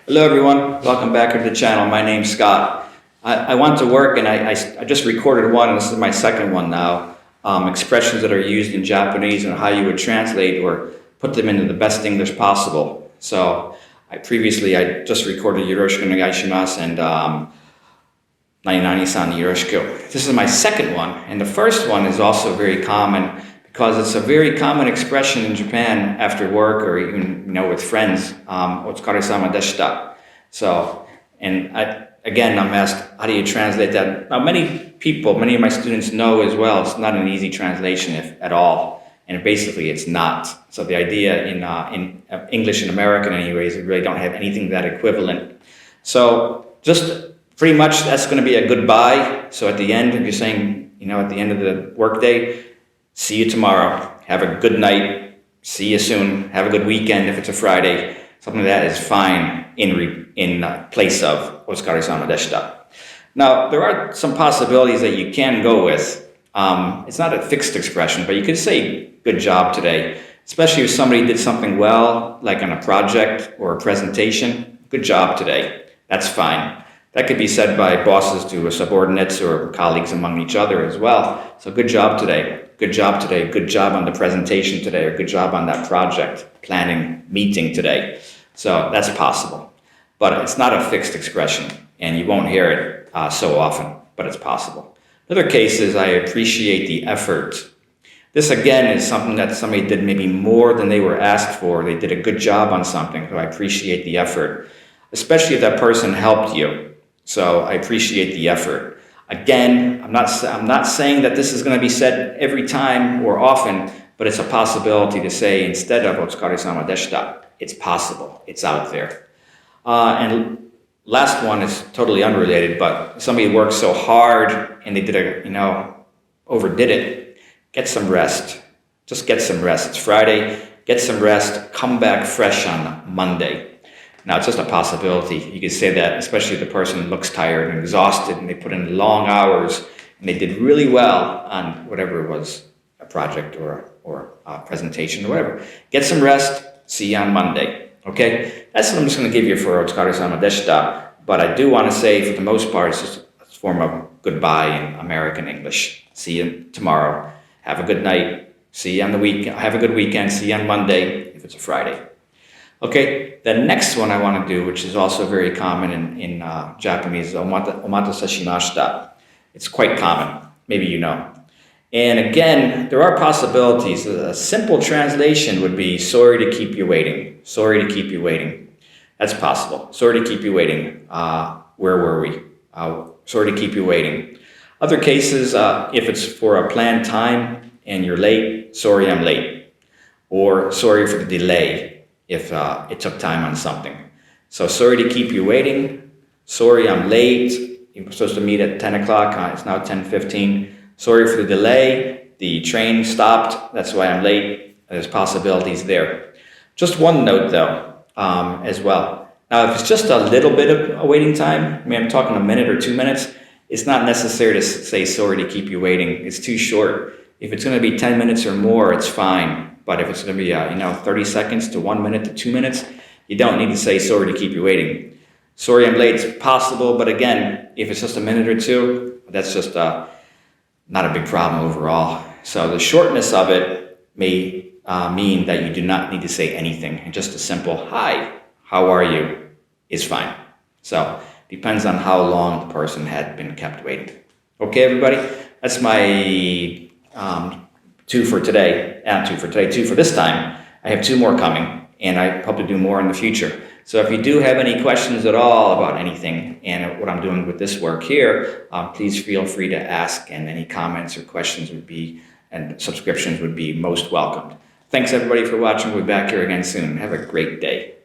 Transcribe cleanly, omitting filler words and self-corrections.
Hello everyone, welcome back to the channel. My name's Scott. I want to work and I just recorded one, and this is my second one now. Expressions that are used in Japanese and how you would translate or put them into the best English possible. So I just recorded よろしくお願いします and 何々さんよろしく. This is my second one, and the first one is also very common because it's a very common expression in Japan after work or even with friends. お疲れ様でした. So, and I'm asked, how do you translate that? Now, many of my students know as well, it's not an easy translation at all. And basically, it's not. So the idea in English and American anyways, it really don't have anything that equivalent. So just pretty much that's going to be a goodbye. So at the end, if you're saying, at the end of the workday, see you tomorrow. Have a good night. See you soon. Have a good weekend if it's a Friday. Something like that is fine in place of お疲れ様でした. Now, there are some possibilities that you can go with. It's not a fixed expression, but you could say good job today, especially if somebody did something well, like on a project or a presentation. Good job today. That's fine. That could be said by bosses to subordinates or colleagues among each other as well. So good job today. Good job today. Good job on the presentation today, or good job on that project, planning, meeting today. So that's possible. But it's not a fixed expression, and you won't hear it so often, but it's possible. Other cases, I appreciate the effort. This again is something that somebody did maybe more than they were asked for. They did a good job on something, so I appreciate the effort, especially if that person helped you. So I appreciate the effort. Again, I'm not saying that this is going to be said every time or often, but it's a possibility to say instead of お疲れ様でした. It's possible. It's out there. And last one is totally unrelated, but somebody worked so hard and they overdid it. Get some rest. Just get some rest. It's Friday. Get some rest. Come back fresh on Monday. Now, it's just a possibility. You could say that, especially if the person looks tired and exhausted and they put in long hours and they did really well on whatever it was, a project or a presentation or whatever. Get some rest. See you on Monday. Okay? That's what I'm just going to give you for お疲れ様でした. But I do want to say, for the most part, it's just a form of goodbye in American English. See you tomorrow. Have a good night. See you on the weekend. Have a good weekend. See you on Monday if it's a Friday. Okay, the next one I want to do, which is also very common in Japanese, is お待たせしました. It's quite common. Maybe you know. And again, there are possibilities. A simple translation would be sorry to keep you waiting. Sorry to keep you waiting. That's possible. Sorry to keep you waiting. Where were we? Sorry to keep you waiting. Other cases, if it's for a planned time and you're late, sorry I'm late. Or sorry for the delay if it took time on something. So sorry to keep you waiting. Sorry I'm late. You were supposed to meet at 10 o'clock. It's now 10:15. Sorry for the delay. The train stopped. That's why I'm late. There's possibilities there. Just one note though, as well. Now, if it's just a little bit of a waiting time, I'm talking a minute or 2 minutes, it's not necessary to say sorry to keep you waiting. It's too short. If it's going to be 10 minutes or more, it's fine. But if it's going to be, 30 seconds to 1 minute to 2 minutes, you don't need to say sorry to keep you waiting. Sorry I'm late, it's possible, but again, if it's just a minute or two, that's just not a big problem overall. So the shortness of it may mean that you do not need to say anything. And just a simple, hi, how are you, is fine. So depends on how long the person had been kept waiting. Okay, everybody? That's my two for this time. I have 2 more coming, and I hope to do more in the future. So if you do have any questions at all about anything and what I'm doing with this work here, please feel free to ask, and any comments or questions and subscriptions would be most welcomed. Thanks everybody for watching. We'll be back here again soon. Have a great day.